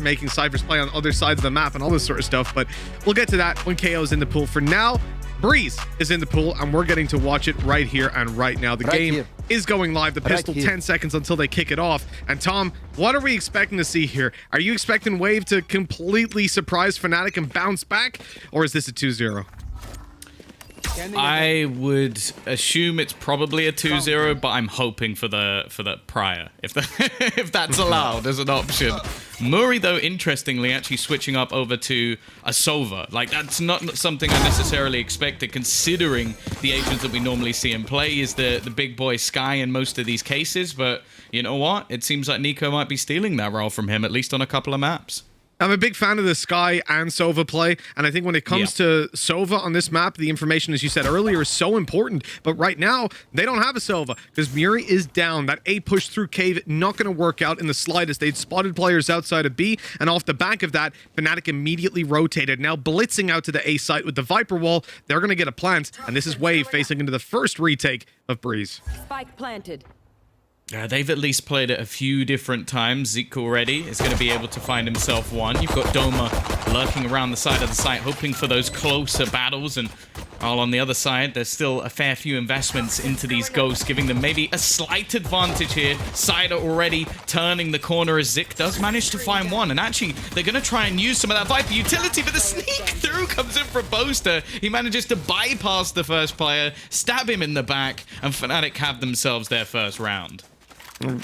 making Cypher's play on other sides of the map and all this sort of stuff, but we'll get to that when KO's in the pool. For now, Breeze is in the pool, and we're getting to watch it right here and right now. The game is going live. The pistol, 10 seconds until they kick it off. And Tom, what are we expecting to see here? Are you expecting Wave to completely surprise FNATIC and bounce back, or is this a 2-0? I would assume it's probably a 2-0, but I'm hoping for the prior, if that's allowed as an option. Murray, though, interestingly, actually switching up over to a Sova. Like, that's not something I necessarily expected, considering the agents that we normally see in play is the big boy Sky in most of these cases. But you know what? It seems like Nico might be stealing that role from him, at least on a couple of maps. I'm a big fan of the Sky and Sova play, and I think when it comes to Sova on this map, the information, as you said earlier, is so important. But right now, they don't have a Sova because Muri is down. That A push through Cave, not going to work out in the slightest. They'd spotted players outside of B, and off the back of that, FNATIC immediately rotated. Now blitzing out to the A site with the Viper wall, they're going to get a plant, and this is Wave facing into the first retake of Breeze. Spike planted. They've at least played it a few different times. Zeke already is going to be able to find himself one. You've got Doma lurking around the side of the site, hoping for those closer battles. And all on the other side, there's still a fair few investments into these ghosts, giving them maybe a slight advantage here. Cider already turning the corner as Zik does manage to find one. And actually, they're going to try and use some of that Viper utility, but the sneak through comes in from Boaster. He manages to bypass the first player, stab him in the back, and FNATIC have themselves their first round.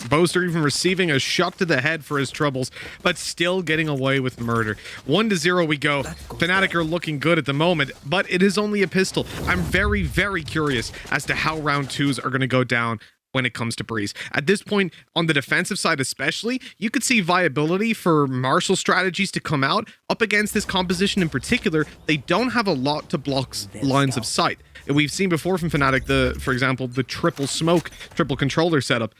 Boaster even receiving a shot to the head for his troubles, but still getting away with murder. 1-0 we go. FNATIC are looking good at the moment, but it is only a pistol. I'm very, very curious as to how round twos are going to go down when it comes to Breeze. At this point, on the defensive side especially, you could see viability for Marshall strategies to come out up against this composition in particular. They don't have a lot to block lines of sight. We've seen before from FNATIC, for example, the triple smoke, triple controller setup.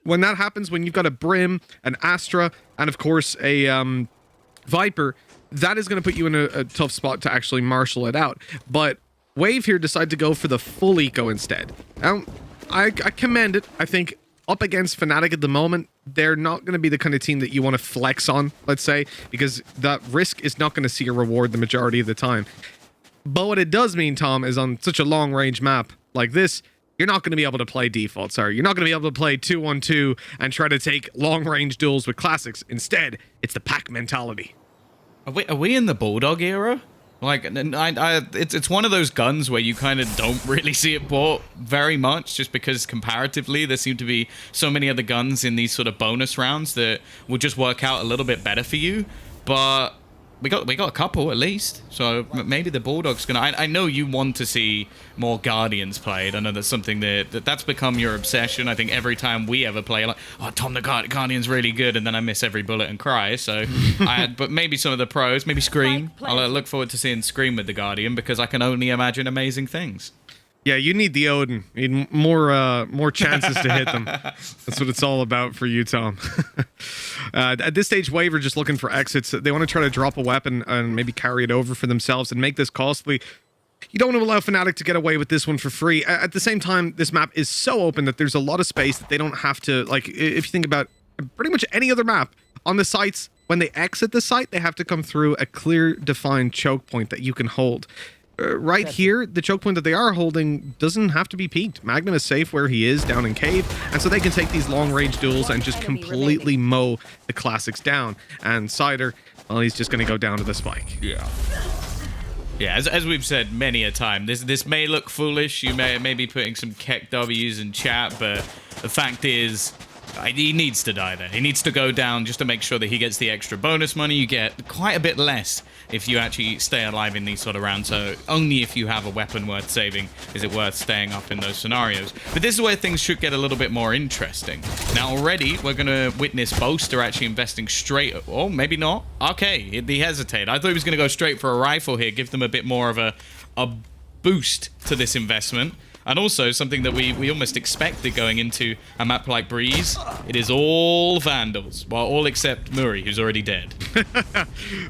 When that happens, when you've got a Brim, an Astra, and of course a Viper, that is going to put you in a tough spot to actually marshal it out. But Wave here decided to go for the full eco instead. Now, I commend it. I think up against FNATIC at the moment, they're not going to be the kind of team that you want to flex on, let's say, because that risk is not going to see a reward the majority of the time. But what it does mean, Tom, is on such a long-range map like this, you're not going to be able to play default, sorry. You're not going to be able to play 2-on-2 and try to take long-range duels with classics. Instead, it's the pack mentality. Are we in the Bulldog era? Like, it's one of those guns where you kind of don't really see it bought very much, just because comparatively there seem to be so many other guns in these sort of bonus rounds that will just work out a little bit better for you. But we got a couple at least, so maybe the Bulldog's gonna. I know you want to see more Guardians played. I know that's something that's become your obsession. I think every time we ever play, like, oh, Tom, the Guardian's really good, and then I miss every bullet and cry. So, but maybe some of the pros, maybe Scream. I'll look forward to seeing Scream with the Guardian because I can only imagine amazing things. Yeah, you need the Odin. You need more chances to hit them. That's what it's all about for you, Tom. At this stage, Wave are just looking for exits. They want to try to drop a weapon and maybe carry it over for themselves and make this costly. You don't want to allow FNATIC to get away with this one for free. At the same time, this map is so open that there's a lot of space that they don't have to, like, if you think about pretty much any other map on the sites, when they exit the site, they have to come through a clear, defined choke point that you can hold. Right here, the choke point that they are holding doesn't have to be peaked. Magnum is safe where he is, down in Cave, and so they can take these long-range duels and just completely mow the classics down. And Cider, well, he's just going to go down to the spike. Yeah. Yeah, as we've said many a time, this may look foolish. You may be putting some Keck W's in chat, but the fact is, he needs to die there. He needs to go down just to make sure that he gets the extra bonus money. You get quite a bit less if you actually stay alive in these sort of rounds. So only if you have a weapon worth saving is it worth staying up in those scenarios. But this is where things should get a little bit more interesting. Now already we're going to witness Boaster actually investing straight. Oh, maybe not. Okay, he hesitated. I thought he was going to go straight for a rifle here, give them a bit more of a boost to this investment. And also something that we almost expected going into a map like Breeze. It is all Vandals. Well, all except Murray, who's already dead.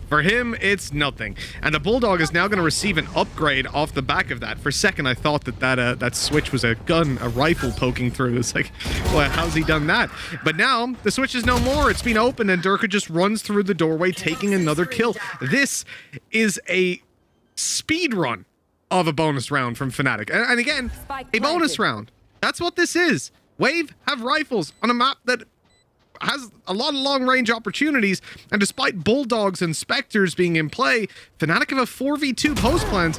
For him, it's nothing. And the Bulldog is now going to receive an upgrade off the back of that. For a second, I thought that switch was a gun, a rifle poking through. It's like, well, how's he done that? But now, the switch is no more. It's been opened, and Durka just runs through the doorway, taking another kill. This is a speed run of a bonus round from FNATIC. And again, a bonus round. That's what this is. Wave have rifles on a map that has a lot of long-range opportunities, and despite Bulldogs and Spectres being in play, FNATIC have a 4v2 post plans,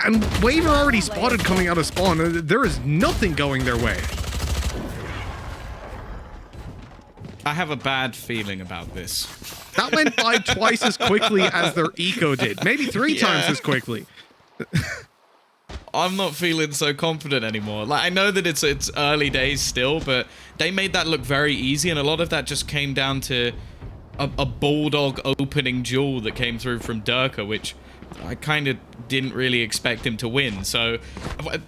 and Wave are already spotted coming out of spawn. There is nothing going their way. I have a bad feeling about this. That went by twice as quickly as their eco did. Maybe 3 times as quickly. I'm not feeling so confident anymore. Like, I know that it's early days still, but they made that look very easy, and a lot of that just came down to a Bulldog opening duel that came through from Durka, which I kind of didn't really expect him to win. So,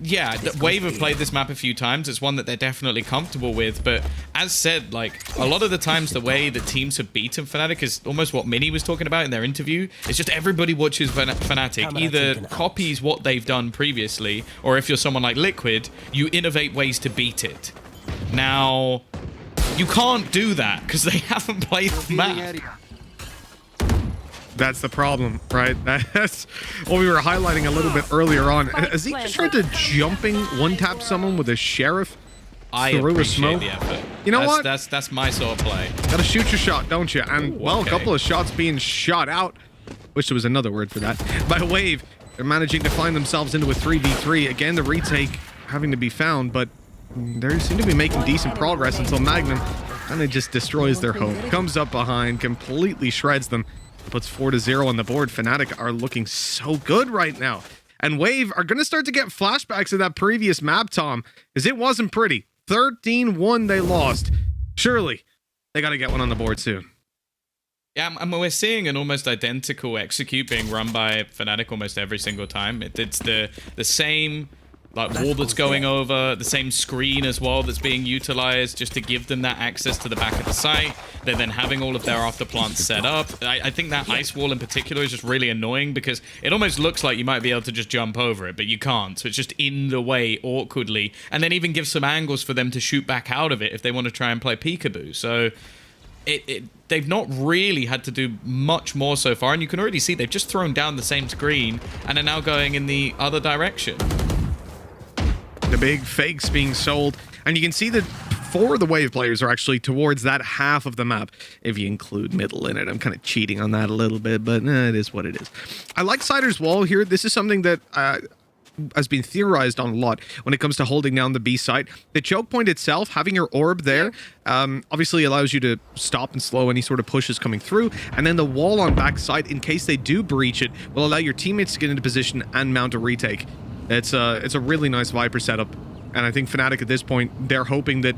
yeah, Wave have played this map a few times. It's one that they're definitely comfortable with. But as said, like, a lot of the times the way that teams have beaten FNATIC is almost what Mini was talking about in their interview. It's just everybody watches FNATIC, either copies what they've done previously, or if you're someone like Liquid, you innovate ways to beat it. Now, you can't do that because they haven't played the map. That's the problem, right? That's what we were highlighting a little bit earlier on. Zeke just tried to jumping one-tap someone with a sheriff through a smoke. The effort. You know what? That's my sort of play. Gotta shoot your shot, don't you? And, well, a couple of shots being shot out. Wish there was another word for that. By Wave, they're managing to find themselves into a 3v3. Again, the retake having to be found, but they seem to be making decent progress until Magnum, and it just destroys their hope. Comes up behind, completely shreds them. Puts 4-0 on the board. FNATIC are looking so good right now. And Wave are going to start to get flashbacks of that previous map, Tom, because it wasn't pretty. 13-1 they lost. Surely, they got to get one on the board soon. Yeah, and we're seeing an almost identical execute being run by FNATIC almost every single time. It's the same like wall that's going over, the same screen as well that's being utilized just to give them that access to the back of the site. They're then having all of their after plants set up. I think that ice wall in particular is just really annoying because it almost looks like you might be able to just jump over it, but you can't. So it's just in the way awkwardly, and then even give some angles for them to shoot back out of it if they want to try and play peekaboo. So they've not really had to do much more so far, and you can already see they've just thrown down the same screen and are now going in the other direction. The big fakes being sold, and you can see that 4 of the Wave players are actually towards that half of the map, if you include middle in it. I'm kind of cheating on that a little bit, but it is what it is. I like Cider's wall here. This is something that has been theorized on a lot when it comes to holding down the B site. The choke point itself, having your orb there, obviously allows you to stop and slow any sort of pushes coming through, and then the wall on backside, in case they do breach it, will allow your teammates to get into position and mount a retake. It's a really nice Viper setup, and I think FNATIC at this point, they're hoping that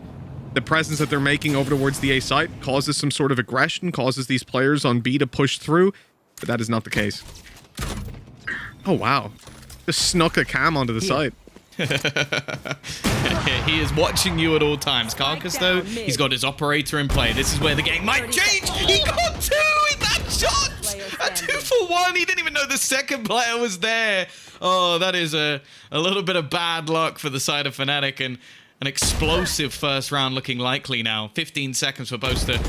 the presence that they're making over towards the A site causes some sort of aggression, causes these players on B to push through, but that is not the case. Oh, wow. Just snuck a cam onto the site. He is watching you at all times. Carcass, though, he's got his operator in play. This is where the game might change. He got 2 in that shot. A 2-for-1. He didn't even know the second player was there. Oh, that is a little bit of bad luck for the side of FNATIC, and an explosive first round looking likely now. 15 seconds for both to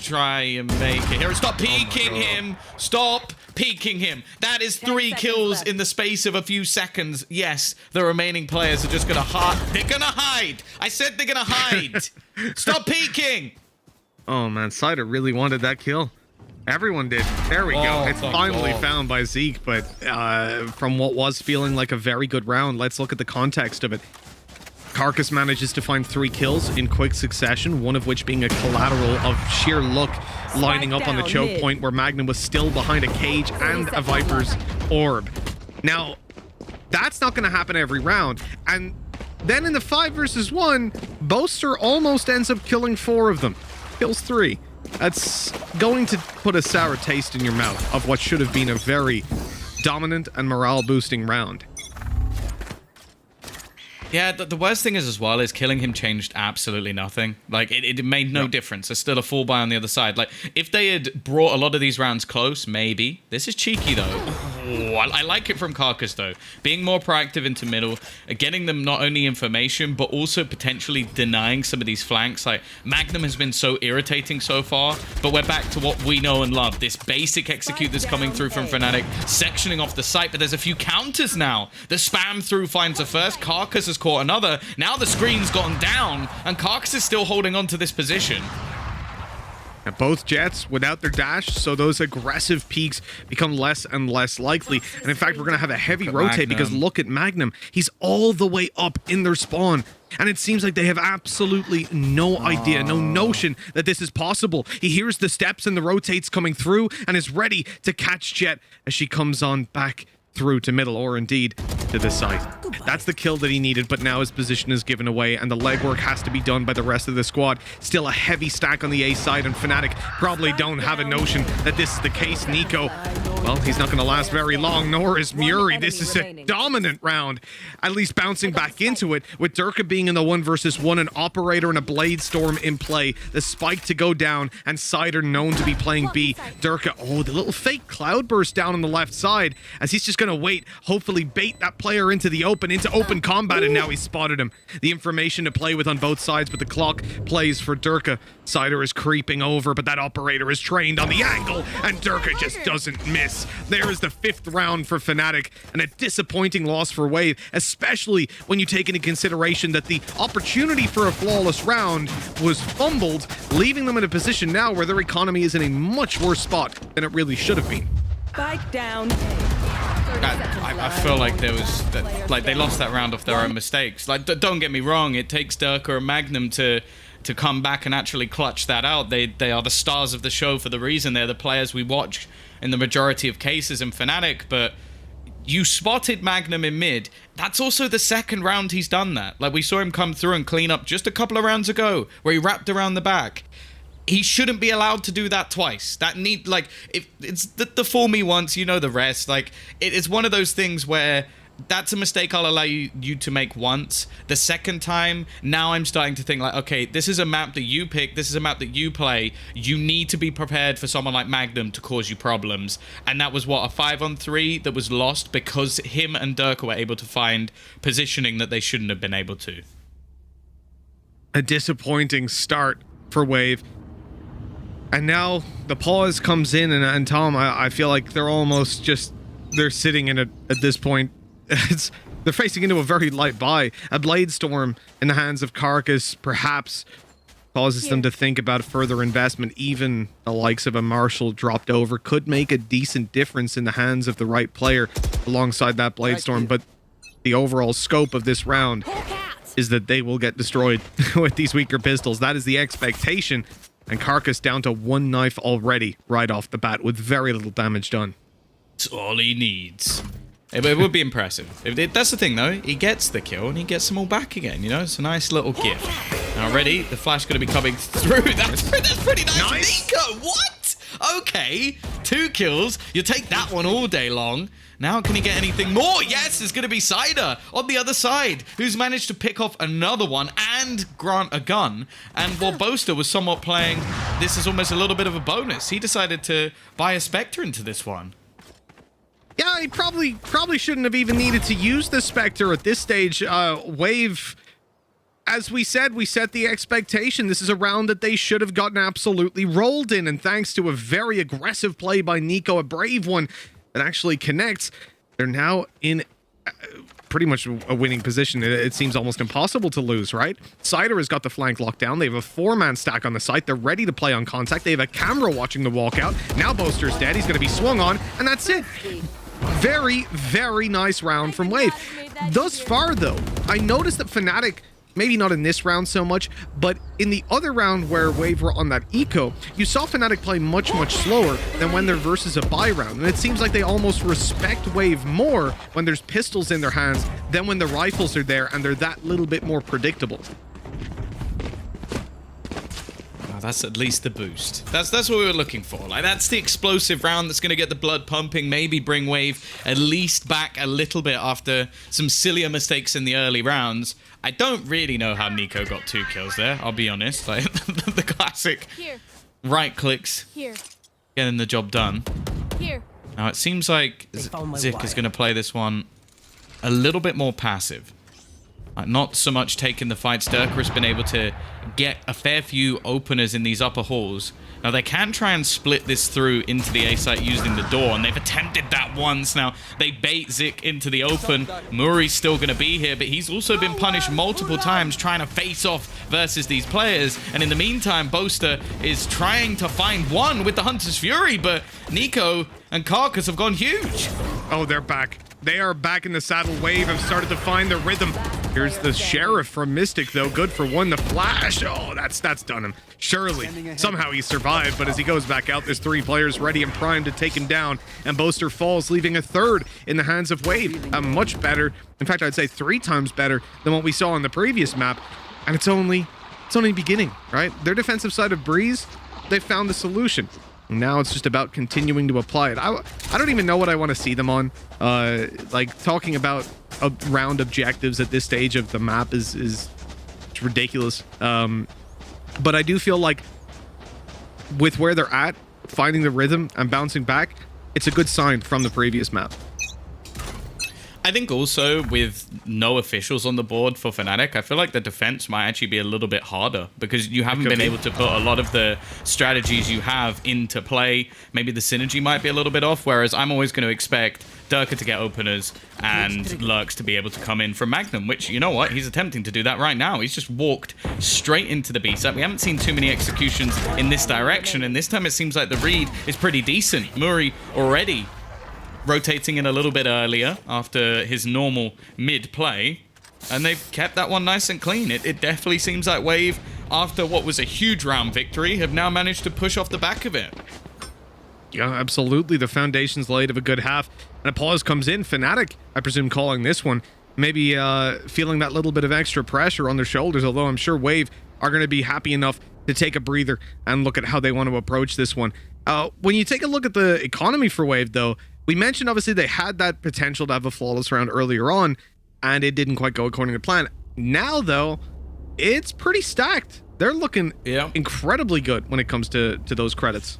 try and make it here. Stop peeking him. Stop peeking him. That is 3 kills in the space of a few seconds. Yes, the remaining players are just going to hide. They're going to hide. I said they're going to hide. Stop peeking. Oh, man. Cider really wanted that kill. Everyone did. There we go. It's finally found by Zeke, but from what was feeling like a very good round, let's look at the context of it. Carcass manages to find 3 kills in quick succession, one of which being a collateral of sheer luck lining up on the choke point where Magnum was still behind a cage and a Viper's orb. Now, that's not going to happen every round. And then in the 5 versus 1, Boaster almost ends up killing 4 of them. Kills 3. That's going to put a sour taste in your mouth of what should have been a very dominant and morale-boosting round. Yeah, the worst thing is as well is killing him changed absolutely nothing. Like, it made no difference. There's still a full buy on the other side. Like, if they had brought a lot of these rounds close, maybe. This is cheeky, though. Oh, I like it from Carcass, though. Being more proactive into middle, getting them not only information, but also potentially denying some of these flanks. Like, Magnum has been so irritating so far, but we're back to what we know and love. This basic execute that's coming through from FNATIC, sectioning off the site, but there's a few counters now. The spam through finds a first. Carcass has caught another. Now the screen's gotten down, and Carcass is still holding on to this position. And both jets without their dash, so those aggressive peaks become less and less likely. And in fact, we're going to have a heavy rotate because look at Magnum. He's all the way up in their spawn. And it seems like they have absolutely no idea, no notion that this is possible. He hears the steps and the rotates coming through and is ready to catch Jet as she comes on back through to middle, or indeed to the side. That's the kill that he needed, but now his position is given away and the legwork has to be done by the rest of the squad. Still a heavy stack on the A side, and FNATIC probably don't have a notion that this is the case. Nico, well, he's not going to last very long, nor is Muri. This is a dominant round, at least bouncing back into it, with Durka being in the 1 versus 1, an Operator and a Blade Storm in play, the spike to go down, and Cider known to be playing B. Durka, oh, the little fake cloudburst down on the left side, as he's just going to wait, hopefully bait that player into the open, into open combat, and now he's spotted him. The information to play with on both sides, but the clock plays for Durka. Cider is creeping over, but that Operator is trained on the angle, and Durka just doesn't miss. There is the 5th round for FNATIC, and a disappointing loss for Wave, especially when you take into consideration that the opportunity for a flawless round was fumbled, leaving them in a position now where their economy is in a much worse spot than it really should have been. Spike down. I feel like there was, like, they lost that round off their own mistakes. Like, don't get me wrong, it takes Durka and Magnum to come back and actually clutch that out. They are the stars of the show for the reason. They're the players we watch in the majority of cases in FNATIC, but you spotted Magnum in mid. That's also the 2nd round he's done that. Like, we saw him come through and clean up just a couple of rounds ago, where he wrapped around the back. He shouldn't be allowed to do that twice. That need, like, if it's the fool me once, you know the rest. Like, it's one of those things where that's a mistake I'll allow you to make once. The 2nd time, now I'm starting to think like, okay, this is a map that you pick, this is a map that you play. You need to be prepared for someone like Magnum to cause you problems. And that was what, a 5-on-3 that was lost because him and Durka were able to find positioning that they shouldn't have been able to. A disappointing start for Wave. And now the pause comes in, and Tom, I feel like they're almost just, they're sitting in it at this point. They're facing into a very light buy. A Blade Storm in the hands of Carcass perhaps causes them to think about further investment. Even the likes of a Marshall dropped over could make a decent difference in the hands of the right player alongside that Blade Storm, but the overall scope of this round is that they will get destroyed with these weaker pistols. That is the expectation. And Carcass down to 1 knife already right off the bat with very little damage done. It's all he needs. It would be impressive. That's the thing, though. He gets the kill and he gets them all back again. You know, it's a nice little gift. Now, already, the flash going to be coming through. That's pretty nice. Nico, what? Okay, 2 kills. You take that one all day long. Now, can he get anything more? Yes, it's going to be Cider on the other side, who's managed to pick off another one and grant a gun. And while Boaster was somewhat playing, this is almost a little bit of a bonus. He decided to buy a Spectre into this one. Yeah, he probably shouldn't have even needed to use the Spectre at this stage. Wave, as we said, we set the expectation. This is a round that they should have gotten absolutely rolled in. And thanks to a very aggressive play by Nico, a brave one, that actually connects, they're now in pretty much a winning position. It seems almost impossible to lose, right? Cider has got the flank locked down. They have a 4-man stack on the site. They're ready to play on contact. They have a camera watching the walkout. Now Boaster's dead. He's going to be swung on, and that's it. Very, very nice round from Wave. Thus far, though, I noticed that FNATIC, maybe not in this round so much, but in the other round where Wave were on that eco, you saw FNATIC play much, much slower than when they're versus a buy round. And it seems like they almost respect Wave more when there's pistols in their hands than when the rifles are there and they're that little bit more predictable. that's at least the boost. That's what we were looking for. Like, that's the explosive round that's going to get the blood pumping, maybe bring Wave at least back a little bit after some sillier mistakes in the early rounds. I don't really know how Nico got 2 kills there, I'll be honest. Like, the classic right clicks, getting the job done. Now, it seems like Zik is going to play this one a little bit more passive. Not so much taking the fight. Sturker has been able to get a fair few openers in these upper halls. Now, they can try and split this through into the A site using the door, and they've attempted that once. Now, they bait Zik into the open. Muri's still going to be here, but he's also been punished multiple times trying to face off versus these players. And in the meantime, Boaster is trying to find one with the Hunter's Fury, but Nico and Carcass have gone huge. Oh, they're back. They are back in the saddle. Wave have started to find the rhythm. Here's the Sheriff from Mystic, though. Good for one. The flash. Oh, that's done him. Surely. Somehow he survived, but as he goes back out, there's 3 players ready and primed to take him down. And Boaster falls, leaving a third in the hands of Wave. Much better. In fact, I'd say 3 times better than what we saw on the previous map. And it's only beginning, right? Their defensive side of Breeze, they found the solution. Now it's just about continuing to apply it. I don't even know what I want to see them on. Like, talking about round objectives at this stage of the map is ridiculous. But I do feel like with where they're at, finding the rhythm and bouncing back, it's a good sign from the previous map. I think also with no officials on the board for FNATIC, I feel like the defense might actually be a little bit harder because you haven't been able to put a lot of the strategies you have into play. Maybe the synergy might be a little bit off, whereas I'm always going to expect Durka to get openers and Lurks to be able to come in from Magnum, which, you know what, he's attempting to do that right now. He's just walked straight into the B-site. We haven't seen too many executions in this direction, and this time it seems like the read is pretty decent. Muri already rotating in a little bit earlier after his normal mid-play, and they've kept that one nice and clean. It definitely seems like Wave, after what was a huge round victory, have now managed to push off the back of it. Yeah, absolutely. The foundation's laid of a good half, and a pause comes in. FNATIC, I presume, calling this one. Maybe feeling that little bit of extra pressure on their shoulders, although I'm sure Wave are going to be happy enough to take a breather and look at how they want to approach this one. When you take a look at the economy for Wave, though, we mentioned, obviously, they had that potential to have a flawless round earlier on, and it didn't quite go according to plan. Now, though, it's pretty stacked. They're looking incredibly good when it comes to those credits.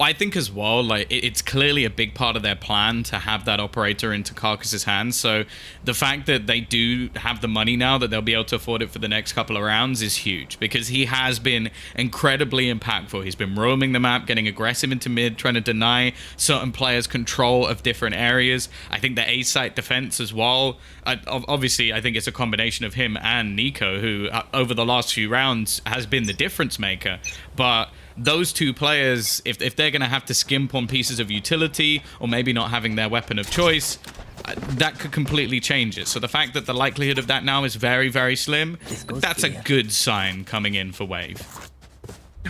I think as well, like, it's clearly a big part of their plan to have that operator into Carcass's hands. So the fact that they do have the money now, that they'll be able to afford it for the next couple of rounds, is huge, because he has been incredibly impactful. He's been roaming the map, getting aggressive into mid, trying to deny certain players control of different areas. I think the A-site defense as well. Obviously, I think it's a combination of him and Nico, who over the last few rounds has been the difference maker. But those 2 players, if they're going to have to skimp on pieces of utility or maybe not having their weapon of choice, that could completely change it. So the fact that the likelihood of that now is very, very slim, that's a good sign coming in for Wave.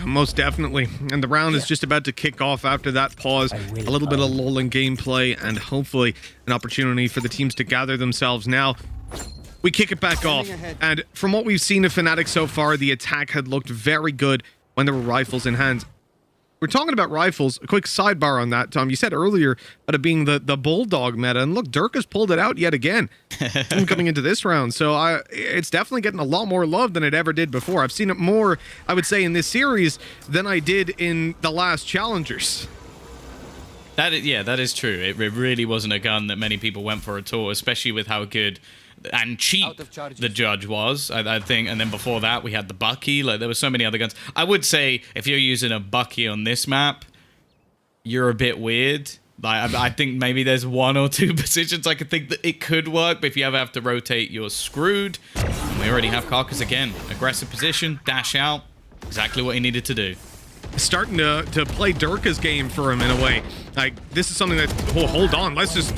Most definitely. And the round is just about to kick off after that pause. A little bit of lull in gameplay and hopefully an opportunity for the teams to gather themselves. Now, we kick it back off. And from what we've seen of FNATIC so far, the attack had looked very good when there were rifles in hand. We're talking about rifles. A quick sidebar on that, Tom. You said earlier about it being the Bulldog meta, and look, Dirk has pulled it out yet again coming into this round. So it's definitely getting a lot more love than it ever did before. I've seen it more, I would say, in this series than I did in the last Challengers. That is true. It really wasn't a gun that many people went for at all, especially with how good and cheap the Judge was, I think. And then before that, we had the Bucky. Like, there were so many other guns. I would say if you're using a Bucky on this map, you're a bit weird. Like, I think maybe there's 1 or 2 positions I could think that it could work, but if you ever have to rotate, you're screwed. And we already have Carcass again. Aggressive position, dash out. Exactly what he needed to do. Starting to play Durka's game for him in a way. Like, this is something that, oh, hold on, let's just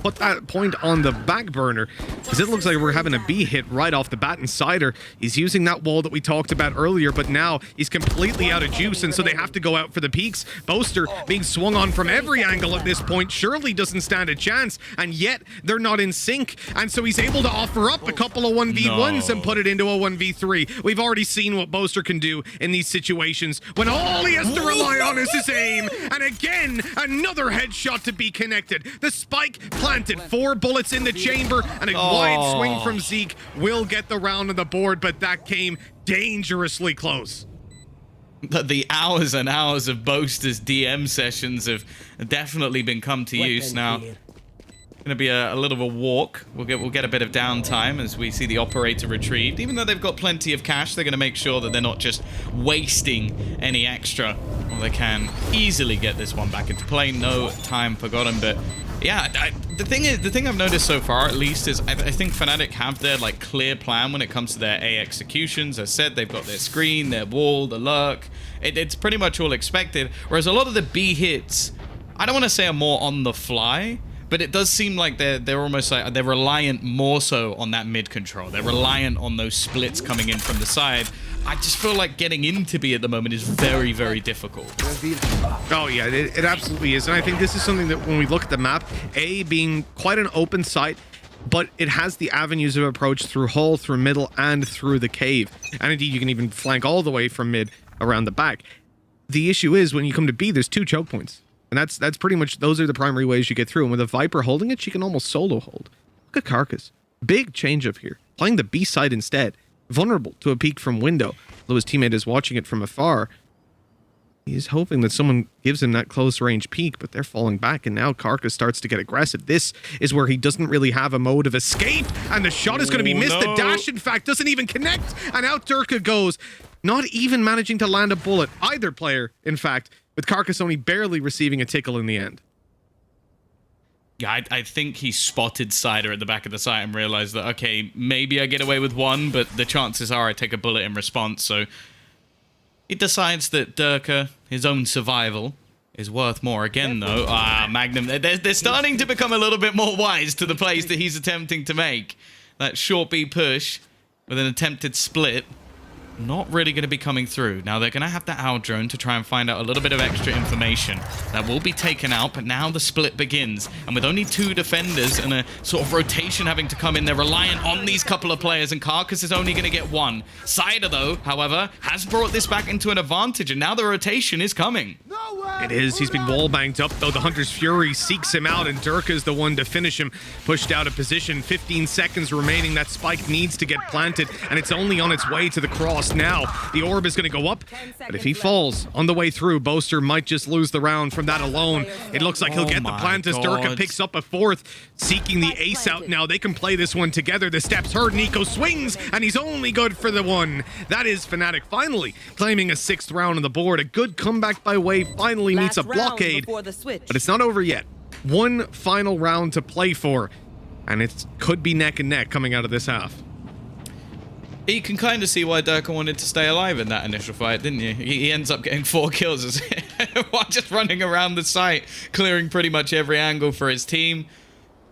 put that point on the back burner, because it looks like we're having a B hit right off the bat. And Cider, he's using that wall that we talked about earlier, but now he's completely out of juice, and so they have to go out for the peaks. Boaster being swung on from every angle at this point, surely doesn't stand a chance, and yet they're not in sync, and so he's able to offer up a couple of 1v1s and put it into a 1v3. We've already seen what Boaster can do in these situations when all he has to rely on is his aim, and again, another headshot to be connected. The spike planted, 4 bullets in the chamber, and a wide swing from Zeke will get the round on the board, but that came dangerously close. The hours and hours of Boaster's DM sessions have definitely been come to use now. Gonna be a little of a walk. We'll get a bit of downtime as we see the operator retrieved. Even though they've got plenty of cash, they're gonna make sure that they're not just wasting any extra. Well, they can easily get this one back into play. No time forgotten, but yeah, the thing I've noticed so far, at least, is I think FNATIC have their like clear plan when it comes to their A executions. As said, they've got their screen, their wall, the lurk. It's pretty much all expected. Whereas a lot of the B hits, I don't want to say are more on the fly, but it does seem like they're almost like they're reliant more so on that mid control. They're reliant on those splits coming in from the side. I just feel like getting into B at the moment is very, very difficult. Oh yeah, it absolutely is. And I think this is something that when we look at the map, A being quite an open site, but it has the avenues of approach through hole, through middle, and through the cave. And indeed, you can even flank all the way from mid around the back. The issue is when you come to B, there's 2 choke points. And that's pretty much, those are the primary ways you get through. And with a Viper holding it, she can almost solo hold. Look at Carcass. Big change up here. Playing the B side instead. Vulnerable to a peek from window. Though his teammate is watching it from afar. He's hoping that someone gives him that close range peek, but they're falling back, and now Carcass starts to get aggressive. This is where he doesn't really have a mode of escape, and the shot is going to be missed. The dash, in fact, doesn't even connect, and out Durka goes. Not even managing to land a bullet. Either player, in fact, with Carcass only barely receiving a tickle in the end. Yeah, I think he spotted Cider at the back of the site and realized that, okay, maybe I get away with one, but the chances are I take a bullet in response. So he decides that Durka, his own survival, is worth more. Again, though, Magnum, they're starting to become a little bit more wise to the plays that he's attempting to make. That short B push with an attempted split, not really going to be coming through. Now, they're going to have that owl drone to try and find out a little bit of extra information. That will be taken out, but now the split begins. And with only 2 defenders and a sort of rotation having to come in, they're reliant on these couple of players, and Carcass is only going to get 1. Cider, though, however, has brought this back into an advantage, and now the rotation is coming. It is. He's been wall banged up, though. The Hunter's Fury seeks him out, and Durka is the one to finish him. Pushed out of position. 15 seconds remaining. That spike needs to get planted, and it's only on its way to the cross now. The orb is going to go up, but if he falls on the way through, Boaster might just lose the round from that alone. It looks like he'll get the plant as Durka picks up a 4th, seeking the ace out now. They can play this one together. The steps heard. Nico swings, and he's only good for the 1. That is FNATIC finally claiming a 6th round on the board. A good comeback by Wave finally meets a blockade, but it's not over yet. 1 final round to play for, and it could be neck and neck coming out of this half. You can kind of see why Durka wanted to stay alive in that initial fight, didn't you? He ends up getting 4 kills while just running around the site, clearing pretty much every angle for his team.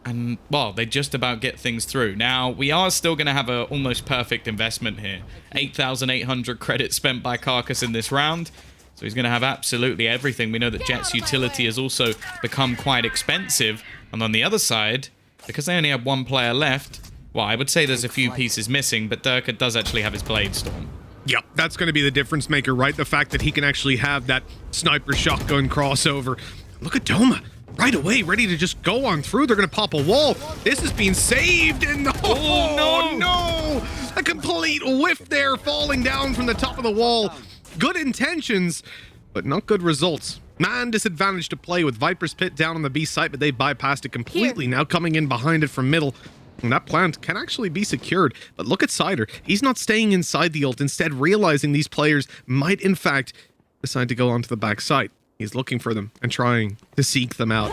And, well, they just about get things through. Now, we are still going to have an almost perfect investment here. 8,800 credits spent by Carcass in this round. So he's going to have absolutely everything. We know that Jet's utility has also become quite expensive. And on the other side, because they only have 1 player left, well, I would say there's a few pieces missing, but Durka does actually have his Blade Storm. Yep, that's going to be the difference maker, right? The fact that he can actually have that sniper shotgun crossover. Look at Doma. Right away, ready to just go on through. They're going to pop a wall. This is being saved, and no! A complete whiff there, falling down from the top of the wall. Good intentions, but not good results. Man disadvantage to play with Viper's Pit down on the B site, but they bypassed it completely. Now coming in behind it from middle. And that plant can actually be secured. But look at Cider. He's not staying inside the ult, instead realizing these players might, in fact, decide to go onto the back site. He's looking for them and trying to seek them out.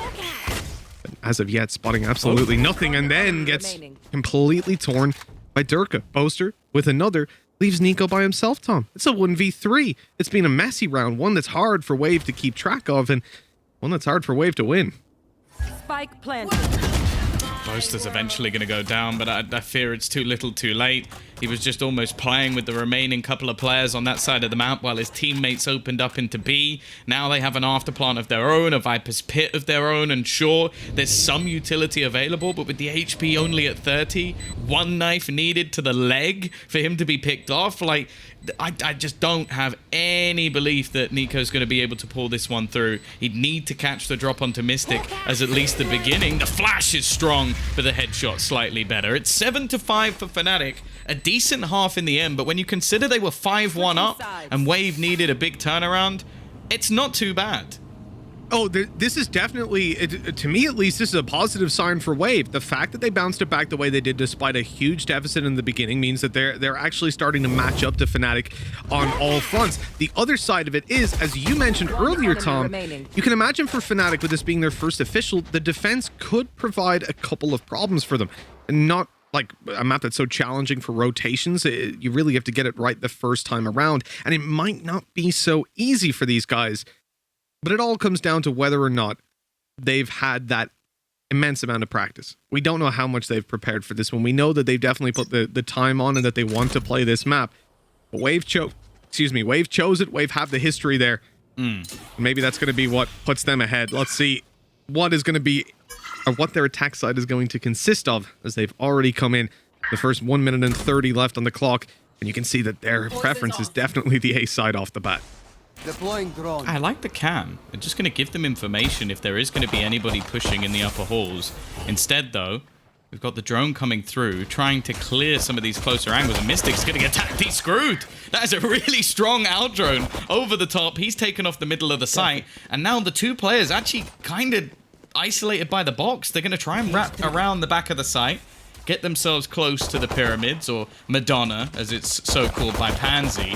But as of yet, spotting absolutely nothing, and then gets completely torn by Durka. Boaster with another leaves Nico by himself, Tom. It's a 1v3. It's been a messy round, one that's hard for Wave to keep track of, and one that's hard for Wave to win. Spike planted. Boaster's eventually going to go down, but I fear it's too little too late. He was just almost playing with the remaining couple of players on that side of the map while his teammates opened up into B. Now they have an afterplant of their own, a Viper's Pit of their own, and sure, there's some utility available, but with the HP only at 30, one knife needed to the leg for him to be picked off, like, I just don't have any belief that Nico's going to be able to pull this one through. He'd need to catch the drop onto Mystic as at least the beginning. The flash is strong, but the headshot slightly better. It's 7-5 for FNATIC. A decent half in the end, but when you consider they were 5-1 up and Wave needed a big turnaround, it's not too bad. Oh, this is definitely, to me at least, this is a positive sign for Wave. The fact that they bounced it back the way they did despite a huge deficit in the beginning means that they're actually starting to match up to FNATIC on all fronts. The other side of it is, as you mentioned earlier, Tom, you can imagine for FNATIC, with this being their first official, the defense could provide a couple of problems for them. Not like a map that's so challenging for rotations. You really have to get it right the first time around, and it might not be so easy for these guys. But it all comes down to whether or not they've had that immense amount of practice. We don't know how much they've prepared for this one. We know that they've definitely put the time on and that they want to play this map. But Wave chose it. Wave have the history there. Maybe that's going to be what puts them ahead. Let's see what is going to be, or what their attack side is going to consist of, as they've already come in. The first 1 minute and 30 left on the clock, and you can see that their preference is definitely the A side off the bat. Deploying drone. I like the cam. It's just going to give them information if there is going to be anybody pushing in the upper halls. Instead, though, we've got the drone coming through, trying to clear some of these closer angles, and Mystic's getting attacked. He's screwed. That is a really strong out drone over the top. He's taken off the middle of the site, and now the two players actually kind of isolated by the box. They're going to try and wrap around the back of the site, get themselves close to the pyramids, or Madonna, as it's so called by Pansy.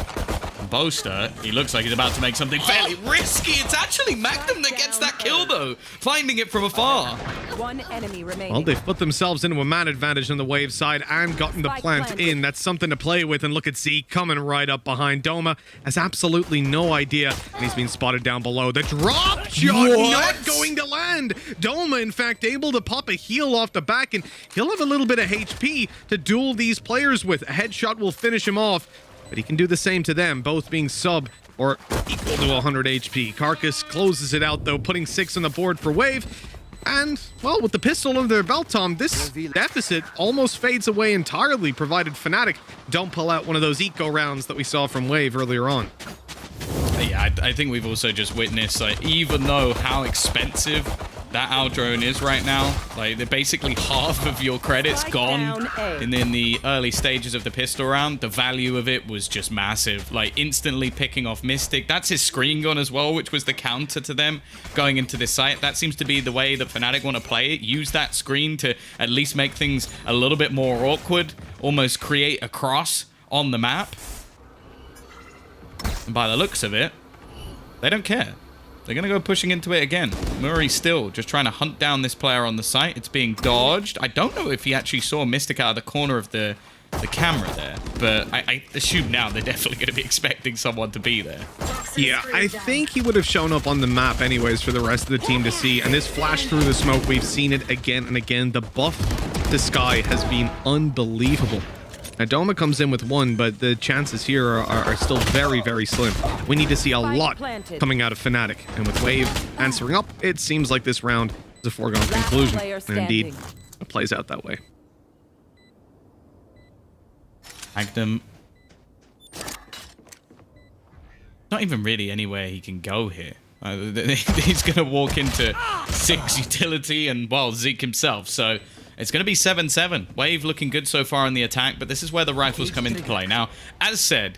Boaster, he looks like he's about to make something fairly risky. It's actually Magnum that gets that kill, though, finding it from afar. One enemy remaining. Well, they've put themselves into a man advantage on the Wave side and gotten the plant in. That's something to play with. And look at Z coming right up behind. Doma has absolutely no idea, and he's been spotted down below. The drop shot not going to land. Doma, in fact, able to pop a heal off the back, and he'll have a little bit of HP to duel these players with. A headshot will finish him off, but he can do the same to them, both being sub or equal to 100 HP. Carcass closes it out, though, putting 6 on the board for Wave. And, well, with the pistol under their belt, Tom, this deficit almost fades away entirely, provided FNATIC don't pull out one of those eco rounds that we saw from Wave earlier on. Yeah, I think we've also just witnessed, like, even though how expensive that out drone is right now, like, they're basically half of your credits gone in the early stages of the pistol round. The value of it was just massive, like instantly picking off Mystic. That's his screen gun as well, which was the counter to them going into this site. That seems to be the way that FNATIC want to play it. Use that screen to at least make things a little bit more awkward, almost create a cross on the map. And by the looks of it, they don't care. They're going to go pushing into it again. Murray still just trying to hunt down this player on the site. It's being dodged. I don't know if he actually saw Mystic out of the corner of the camera there, but I assume now they're definitely going to be expecting someone to be there. Yeah, I think he would have shown up on the map anyways for the rest of the team to see, and this flash through the smoke, we've seen it again and again. The buff to Sky has been unbelievable. Now, Doma comes in with 1, but the chances here are still very, very slim. We need to see a lot coming out of FNATIC. And with Wave answering up, it seems like this round is a foregone conclusion. And indeed, it plays out that way. Magnum. Not even really anywhere he can go here. He's going to walk into 6 utility and, well, Zeke himself. So it's going to be 7-7. Wave looking good so far in the attack, but this is where the rifles come into play. Now, as said,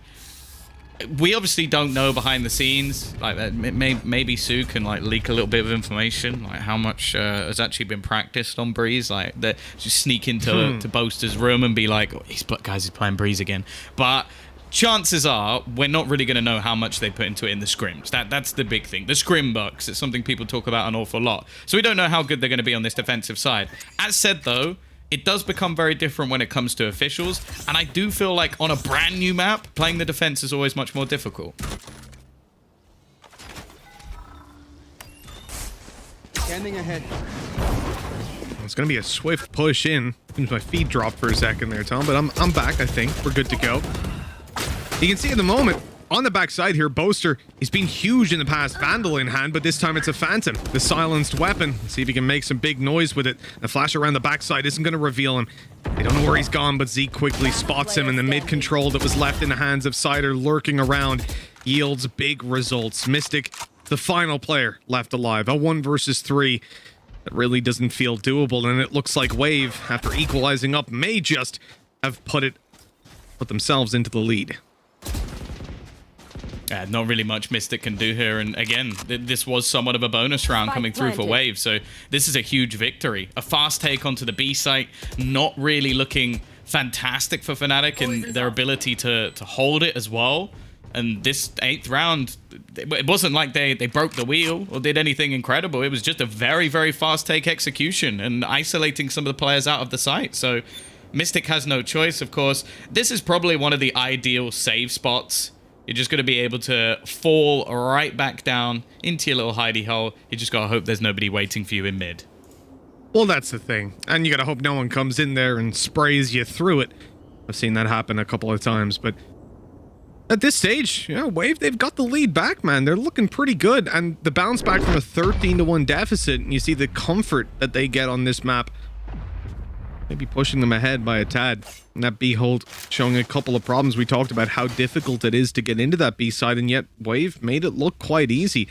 we obviously don't know behind the scenes. Like, maybe Sue can like leak a little bit of information, like how much has actually been practiced on Breeze. Like, that just sneak into to Boaster's room and be like, oh, he's playing Breeze again. But chances are we're not really going to know how much they put into it in the scrims. That's the big thing. The scrim bucks. It's something people talk about an awful lot. So we don't know how good they're going to be on this defensive side. As said, though, it does become very different when it comes to officials, and I do feel like on a brand new map, playing the defense is always much more difficult. Scanning ahead. It's going to be a swift push in. Seems my feed dropped for a second there, Tom, but I'm back, I think. We're good to go. You can see at the moment, on the backside here, Boaster, he's been huge in the past. Vandal in hand, but this time it's a Phantom. The silenced weapon. Let's see if he can make some big noise with it. The flash around the backside isn't going to reveal him. They don't know where he's gone, but Zeke quickly spots him, and the mid control that was left in the hands of Cider lurking around yields big results. Mystic, the final player left alive. A 1 versus 3. That really doesn't feel doable, and it looks like Wave, after equalizing up, may just have put themselves into the lead. Not really much Mystic can do here, and again, this was somewhat of a bonus round coming through for Wave, so this is a huge victory. A fast take onto the B site, not really looking fantastic for FNATIC and their ability to hold it as well. And this 8th round, it wasn't like they broke the wheel or did anything incredible. It was just a very, very fast take execution and isolating some of the players out of the site. So Mystic has no choice, of course. This is probably one of the ideal save spots. You're just going to be able to fall right back down into your little hidey hole. You just got to hope there's nobody waiting for you in mid. Well, that's the thing. And you got to hope no one comes in there and sprays you through it. I've seen that happen a couple of times, but at this stage, you know, Wave, they've got the lead back, man. They're looking pretty good. And the bounce back from a 13-1 deficit, and you see the comfort that they get on this map. Maybe pushing them ahead by a tad. And that B hold showing a couple of problems. We talked about how difficult it is to get into that B side, and yet Wave made it look quite easy.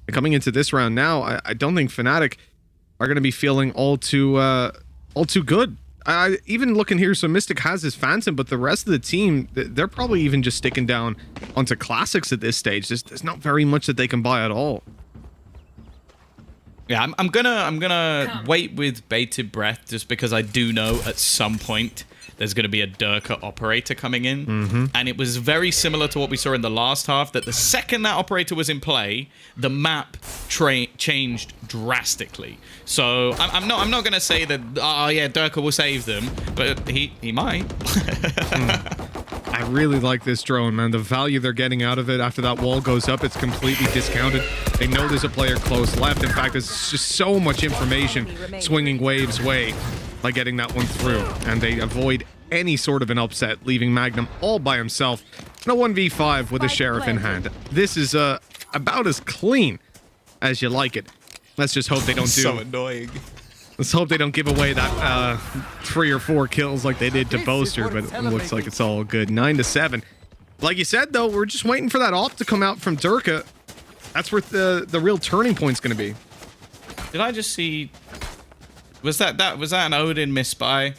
And coming into this round now, I don't think FNATIC are going to be feeling all too good. Even looking here, so Mystic has his Phantom, but the rest of the team, they're probably even just sticking down onto Classics at this stage. There's not very much that they can buy at all. Yeah, I'm gonna wait with bated breath just because I do know at some point there's going to be a Durka operator coming in. And it was very similar to what we saw in the last half, that the second that operator was in play, the map changed drastically. So I'm not going to say that, oh yeah, Durka will save them, but he might. I really like this drone, man. The value they're getting out of it after that wall goes up, it's completely discounted. They know there's a player close left. In fact, there's just so much information swinging Wave's way by getting that one through, and they avoid any sort of an upset, leaving Magnum all by himself in a 1v5 with a Sheriff in hand. This is about as clean as you like it. Let's just hope they don't do... So annoying. Let's hope they don't give away that 3 or 4 kills like they did to Boaster, but it looks like it's all good. 9-7. Like you said, though, we're just waiting for that op to come out from Durka. That's where the real turning point's going to be. Did I just see... Was that an Odin misbuy?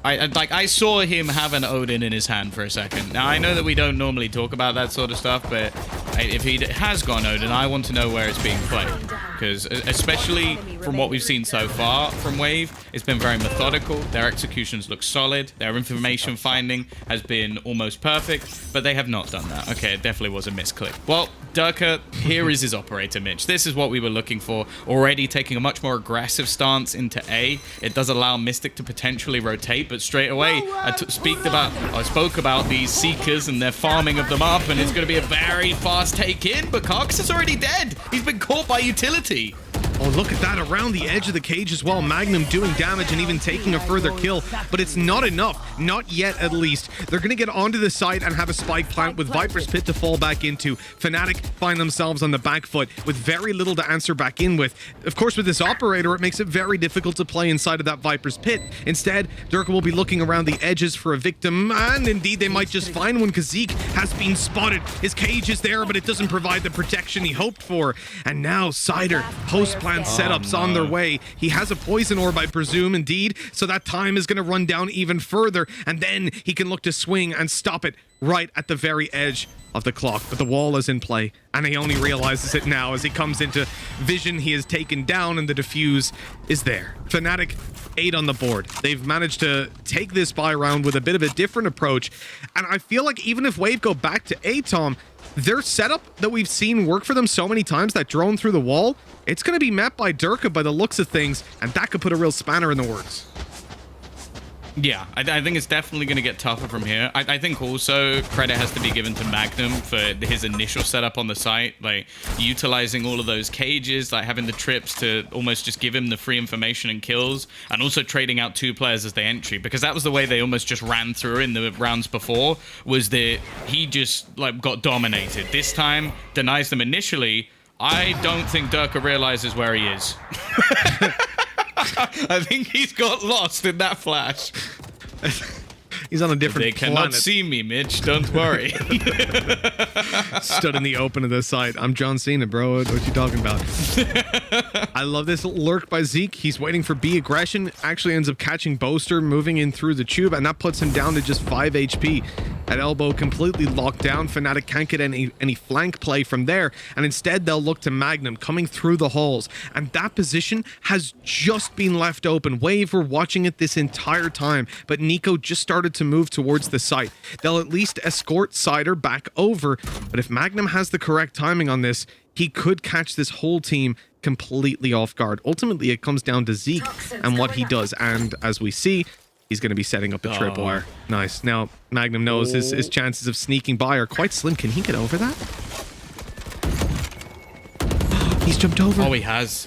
I saw him have an Odin in his hand for a second. Now, I know that we don't normally talk about that sort of stuff, but if he has gone Odin, I want to know where it's being played. Because especially from what we've seen so far from Wave, it's been very methodical. Their executions look solid. Their information finding has been almost perfect, but they have not done that. Okay, it definitely was a misclick. Well, Durka, here is his operator, Mitch. This is what we were looking for. Already taking a much more aggressive stance into A. It does allow Mystic to potentially rotate, but straight away, I spoke about these Seekers and their farming of them up, and it's going to be a very fast take in, but Carcass is already dead. He's been caught by utility. Oh, look at that, around the edge of the cage as well. Magnum doing damage and even taking a further kill, but it's not enough. Not yet, at least. They're going to get onto the side and have a spike plant with Viper's Pit to fall back into. FNATIC find themselves on the back foot with very little to answer back in with. Of course, with this operator, it makes it very difficult to play inside of that Viper's Pit. Instead, Durka will be looking around the edges for a victim, and indeed, they might just find one because Zeke has been spotted. His cage is there, but it doesn't provide the protection he hoped for. And now, Cider, post-plant setups on their way. He has a poison orb, I presume, indeed, so that time is going to run down even further, and then he can look to swing and stop it right at the very edge of the clock. But the wall is in play, and he only realizes it now as he comes into vision. He is taken down, and the defuse is there. FNATIC 8 on the board. They've managed to take this buy round with a bit of a different approach, and I feel like even if Wave go back to A, Tom, their setup that we've seen work for them so many times, that drone through the wall, it's going to be met by Durka by the looks of things, and that could put a real spanner in the works. Yeah, I think it's definitely going to get tougher from here. I think also credit has to be given to Magnum for his initial setup on the site, like utilizing all of those cages, like having the trips to almost just give him the free information and kills, and also trading out 2 players as they entry, because that was the way they almost just ran through in the rounds before, was that he just like got dominated. This time, denies them initially. I don't think Durka realizes where he is. I think he's got lost in that flash. He's on a different They cannot planet. see me, Mitch. Don't worry. Stood in the open of the site. I'm John Cena, bro. What you talking about? I love this lurk by Zeke. He's waiting for B aggression. Actually ends up catching Boaster, moving in through the tube, and that puts him down to just 5 HP. At elbow, completely locked down. FNATIC can't get any flank play from there, and instead they'll look to Magnum coming through the holes. And that position has just been left open. Wave were watching it this entire time, but Nico just started to move towards the site. They'll at least escort Cider back over, but if Magnum has the correct timing on this, he could catch this whole team completely off guard. Ultimately, it comes down to Zeke and what he does, and as we see, he's going to be setting up a tripwire. Nice. Now, Magnum knows his chances of sneaking by are quite slim. Can he get over that? He's jumped over. Oh, he has.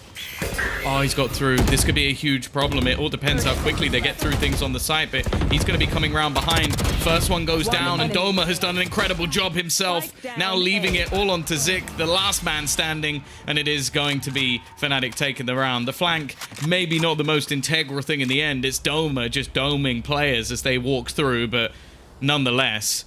Oh, he's got through. This could be a huge problem. It all depends how quickly they get through things on the site, but he's going to be coming around behind. First one goes down, and Doma has done an incredible job himself, now leaving it all onto Zik, the last man standing, and it is going to be FNATIC taking the round. The flank, maybe not the most integral thing in the end. It's Doma just doming players as they walk through, but nonetheless,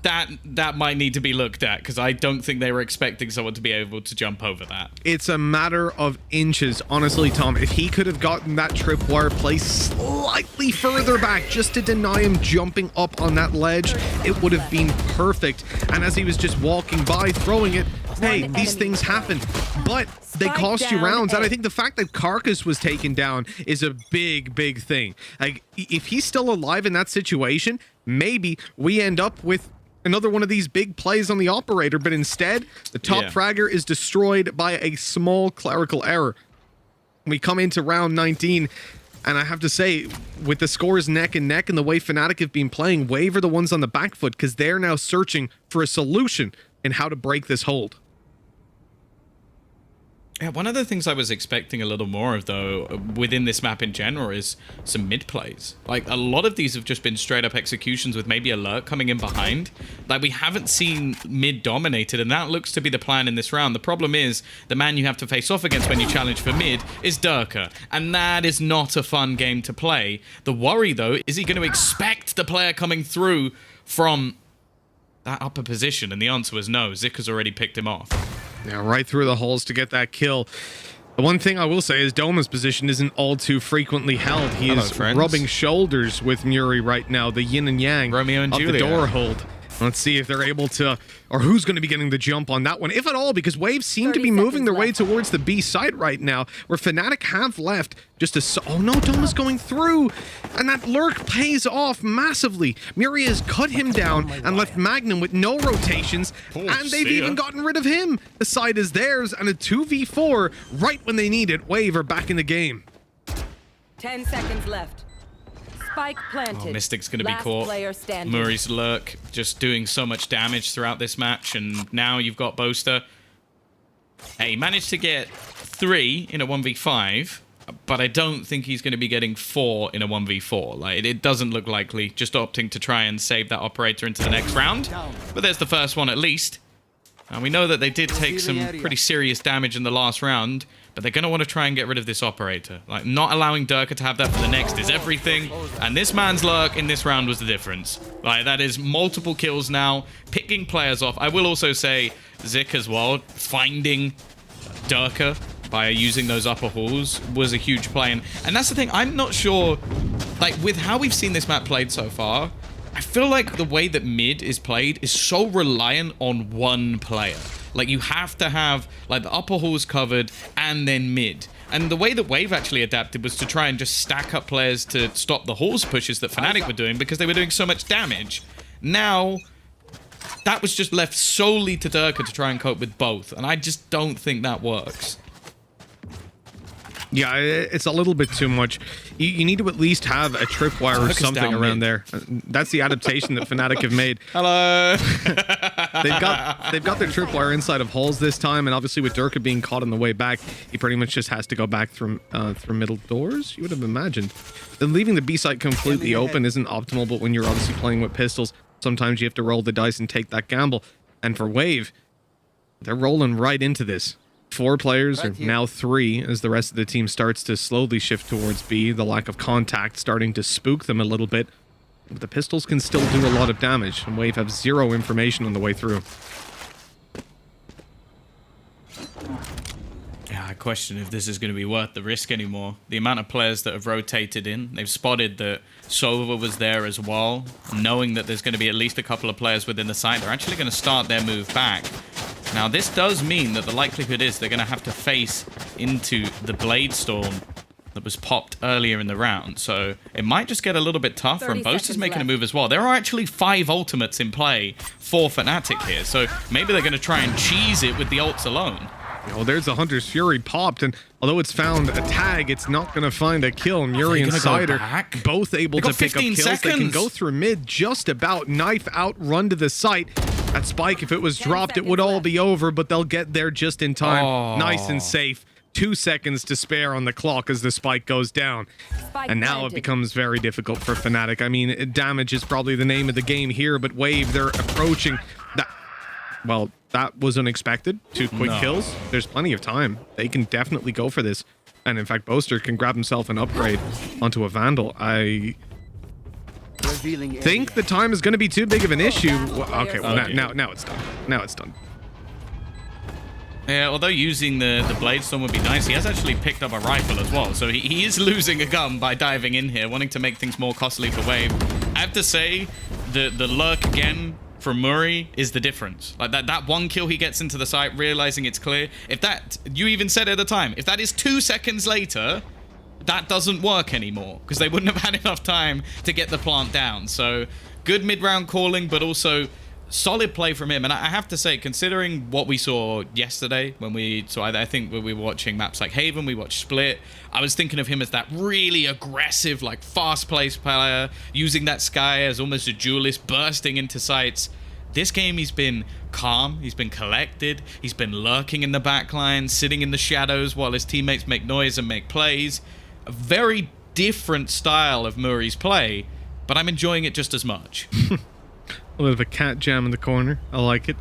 that might need to be looked at, because I don't think they were expecting someone to be able to jump over that. It's a matter of inches, honestly, Tom. If he could have gotten that tripwire placed slightly further back just to deny him jumping up on that ledge, it would have been perfect. And as he was just walking by, throwing it, hey, these things happen. But they cost you rounds, and I think the fact that Carcass was taken down is a big thing. Like, if he's still alive in that situation, maybe we end up with another one of these big plays on the operator, but instead, the top fragger is destroyed by a small clerical error. We come into round 19, and I have to say, with the scores neck and neck and the way FNATIC have been playing, Wave are the ones on the back foot, because they're now searching for a solution in how to break this hold. Yeah, one of the things I was expecting a little more of, though, within this map in general, is some mid plays. Like, a lot of these have just been straight up executions with maybe alert coming in behind. Like, we haven't seen mid dominated, and that looks to be the plan in this round. The problem is, the man you have to face off against when you challenge for mid is Durka, and that is not a fun game to play. The worry, though, is he going to expect the player coming through from that upper position? And the answer was no. Zik has already picked him off. Yeah, right through the holes to get that kill. The one thing I will say is Doma's position isn't all too frequently held. He is rubbing shoulders with Muri right now, the yin and yang Romeo and of Juliet. the door hold. Let's see if they're able to, or who's going to be getting the jump on that one, if at all, because Waves seem to be moving their way towards the B site right now, where FNATIC have left just a... Oh no, Doma's going through, and that lurk pays off massively. Muri has cut him down and left Magnum with no rotations, and they've even gotten rid of him. The site is theirs, and a 2v4 right when they need it. Wave are back in the game. 10 seconds left. Spike planted. Oh, Mystic's going to be caught. Murray's lurk just doing so much damage throughout this match, and now you've got Boaster. Hey, he managed to get 3 in a 1v5, but I don't think he's going to be getting 4 in a 1v4. Like, it doesn't look likely, just opting to try and save that operator into the next round. But there's the first one at least. And we know that they did take some pretty serious damage in the last round, but they're going to want to try and get rid of this operator. Like, not allowing Durka to have that for the next is everything, and this man's lurk in this round was the difference. Like, that is multiple kills now, picking players off. I will also say Zik as well, finding Durka by using those upper halls was a huge play. And that's the thing, I'm not sure, like, with how we've seen this map played so far, I feel like the way that mid is played is so reliant on one player. Like, you have to have, like, the upper halls covered and then mid. And the way that Wave actually adapted was to try and just stack up players to stop the halls pushes that FNATIC were doing, because they were doing so much damage. Now, that was just left solely to Durka to try and cope with both. And I just don't think that works. Yeah, it's a little bit too much. You need to at least have a tripwire or something around there. That's the adaptation that FNATIC have made. Hello. They've got their tripwire inside of holes this time, and obviously with Durka being caught on the way back, he pretty much just has to go back through middle doors, you would have imagined. Then leaving the B site completely open isn't optimal, but when you're obviously playing with pistols, sometimes you have to roll the dice and take that gamble. And for Wave, they're rolling right into this. 4 players, or now 3, as the rest of the team starts to slowly shift towards B. The lack of contact starting to spook them a little bit. But the pistols can still do a lot of damage, and Wave have 0 information on the way through. Yeah, I question if this is going to be worth the risk anymore. The amount of players that have rotated in, they've spotted that Sova was there as well. Knowing that there's going to be at least a couple of players within the site, they're actually going to start their move back. Now, this does mean that the likelihood is they're going to have to face into the Blade Storm that was popped earlier in the round. So it might just get a little bit tougher, and Boaster's making a move as well. There are actually 5 ultimates in play for FNATIC here, so maybe they're going to try and cheese it with the ults alone. Oh, there's the Hunter's Fury popped, and although it's found a tag, it's not going to find a kill. Muri and Cider both able to pick up kills. They can go through mid, just about knife out, run to the site. That spike, if it was dropped, it would all be over, but they'll get there just in time. Oh. Nice and safe. 2 seconds to spare on the clock as the spike goes down. And now it becomes very difficult for FNATIC. I mean, damage is probably the name of the game here, but Wave, they're approaching that. Well, that was unexpected. 2 quick kills. There's plenty of time. They can definitely go for this. And in fact, Boaster can grab himself an upgrade onto a Vandal. I think the time is going to be too big of an issue. Well, okay, well, now it's done. Now it's done. Yeah, although using the Blade Storm would be nice, he has actually picked up a rifle as well. So he is losing a gun by diving in here, wanting to make things more costly for Wave. I have to say, the lurk again from Muri is the difference. Like that 1 kill he gets into the site, realizing it's clear. If that, you even said at the time, if that is 2 seconds later, that doesn't work anymore, because they wouldn't have had enough time to get the plant down. So good mid-round calling, but also solid play from him. And I have to say, considering what we saw yesterday when I think when we were watching maps like Haven, we watched Split, I was thinking of him as that really aggressive, like fast-paced player, using that Sky as almost a duelist, bursting into sites. This game, he's been calm, he's been collected, he's been lurking in the backline, sitting in the shadows while his teammates make noise and make plays. A very different style of Murray's play, but I'm enjoying it just as much. A bit of a cat jam in the corner. I like it.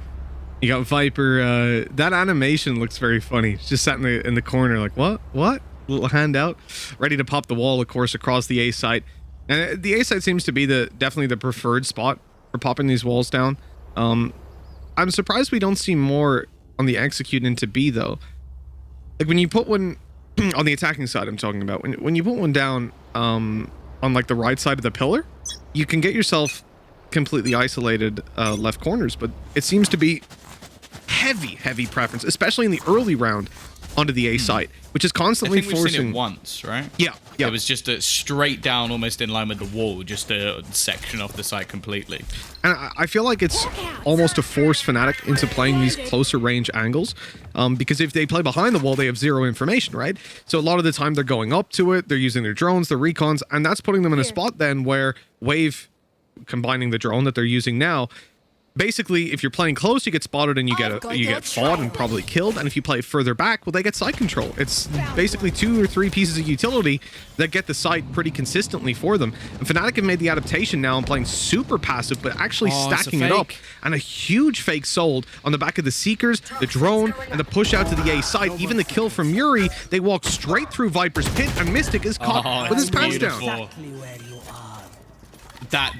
You got Viper. That animation looks very funny. Just sat in the corner like, what? Little hand out. Ready to pop the wall, of course, across the A site. And the A site seems to be definitely the preferred spot for popping these walls down. I'm surprised we don't see more on the execute into B, though. Like, when you put one on the attacking side, I'm talking about. When you put one down on, like, the right side of the pillar, you can get yourself completely isolated left corners, but it seems to be heavy preference, especially in the early round, onto the A site, which is constantly I think forcing. We've seen it once, right? Yeah. It was just a straight down, almost in line with the wall, just a section off the site completely. And I feel like it's almost to force FNATIC into playing these closer range angles, because if they play behind the wall, they have 0 information, right? So a lot of the time they're going up to it, they're using their drones, their recons, and that's putting them in a spot then where Wave, combining the drone that they're using now, basically, if you're playing close, you get spotted and you get fought and probably killed. And if you play further back, well, they get site control. It's basically 2 or 3 pieces of utility that get the site pretty consistently for them. And FNATIC have made the adaptation now and playing super passive, but actually stacking it up. And a huge fake sold on the back of the Seekers, the drone, and the push out to the A site. Even the kill from Muri, they walk straight through Viper's pit, and Mystic is caught with his pants down.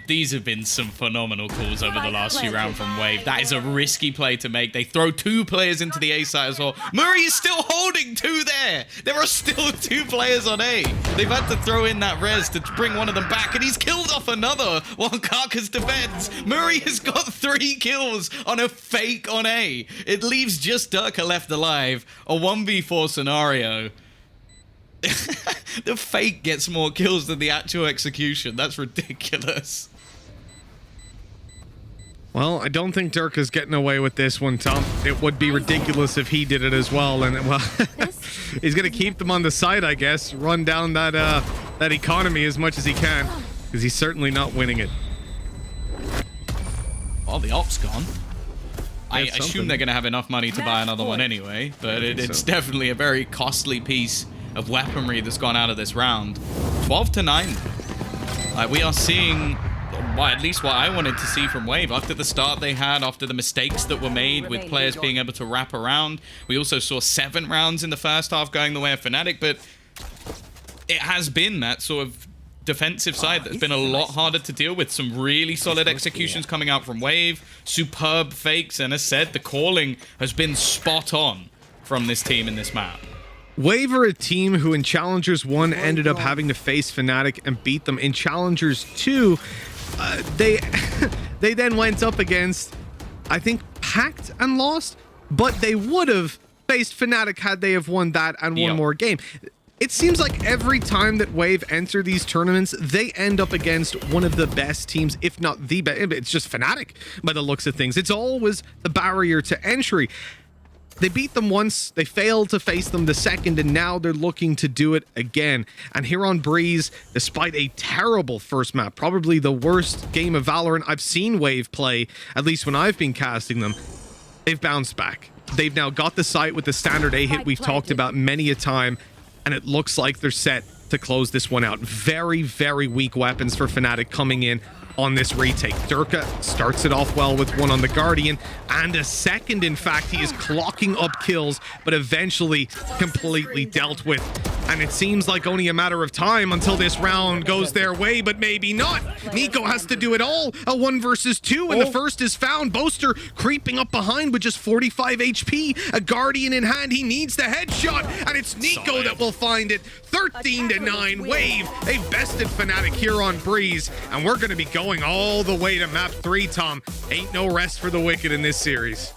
These have been some phenomenal calls over the last few rounds from Wave. That is a risky play to make. They throw 2 players into the A site as well. Murray is still holding 2 there. There are still 2 players on A. They've had to throw in that res to bring one of them back, and he's killed off another while Karka's defends. Murray has got 3 kills on a fake on A. It leaves just Durka left alive. A 1v4 scenario. The fake gets more kills than the actual execution. That's ridiculous. Well, I don't think Dirk is getting away with this one, Tom. It would be ridiculous if he did it as well. And, well, he's going to keep them on the side, I guess. Run down that that economy as much as he can. Because he's certainly not winning it. Oh, the op's gone. I That's assume something. they're going to have enough money to buy another one anyway. But it's definitely a very costly piece of weaponry that's gone out of this round. 12-9. We are seeing... well, at least what I wanted to see from Wave. After the start they had, after the mistakes that were made with players being able to wrap around, we also saw 7 rounds in the first half going the way of FNATIC, but it has been that sort of defensive side that's been a lot harder to deal with. Some really solid executions coming out from Wave, superb fakes, and as said, the calling has been spot on from this team in this map. Wave are a team who in Challengers 1 ended up having to face FNATIC and beat them. In Challengers 2, they then went up against, I think, Pact and lost, but they would have faced FNATIC had they have won that and one more game. It seems like every time that Wave enter these tournaments, they end up against one of the best teams, if not the best. It's just FNATIC by the looks of things. It's always the barrier to entry. They beat them once, they failed to face them the second, and now they're looking to do it again. And here on Breeze, despite a terrible first map, probably the worst game of Valorant I've seen Wave play, at least when I've been casting them, they've bounced back. They've now got the site with the standard A hit we've talked about many a time, and it looks like they're set to close this one out. Very, very weak weapons for FNATIC coming in on this retake. Durka starts it off well with one on the Guardian, and a second, in fact. He is clocking up kills, but eventually completely dealt with. And it seems like only a matter of time until this round goes their way, but maybe not. Nico has to do it all. A 1 versus 2, and the first is found. Boaster creeping up behind with just 45 HP. A Guardian in hand. He needs the headshot, and it's Nico that will find it. 13-9 Wave. They've bested FNATIC here on Breeze, and we're going to be going all the way to map 3, Tom. Ain't no rest for the wicked in this series.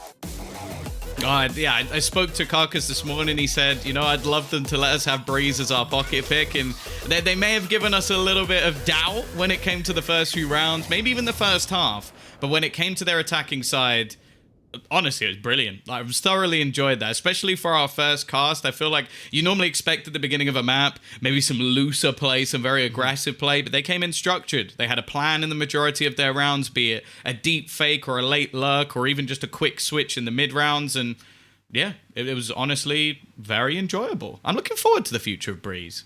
Yeah, I spoke to Karkas this morning. He said, you know, I'd love them to let us have Breeze as our pocket pick, and they may have given us a little bit of doubt when it came to the first few rounds, maybe even the first half, but when it came to their attacking side, honestly, it was brilliant. I thoroughly enjoyed that, especially for our first cast. I feel like you normally expect at the beginning of a map, maybe some looser play, some very aggressive play, but they came in structured. They had a plan in the majority of their rounds, be it a deep fake or a late lurk or even just a quick switch in the mid rounds. And yeah, it was honestly very enjoyable. I'm looking forward to the future of Breeze.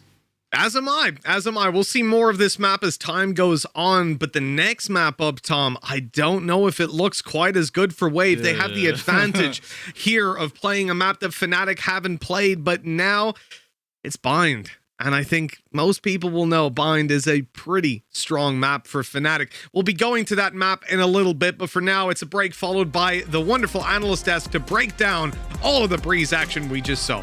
As am I. We'll see more of this map as time goes on, but the next map up, Tom, I don't know if it looks quite as good for Wave. They have the advantage here of playing a map that FNATIC haven't played, but now it's Bind. And I think most people will know Bind is a pretty strong map for FNATIC. We'll be going to that map in a little bit, but for now, it's a break followed by the wonderful Analyst Desk to break down all of the Breeze action we just saw.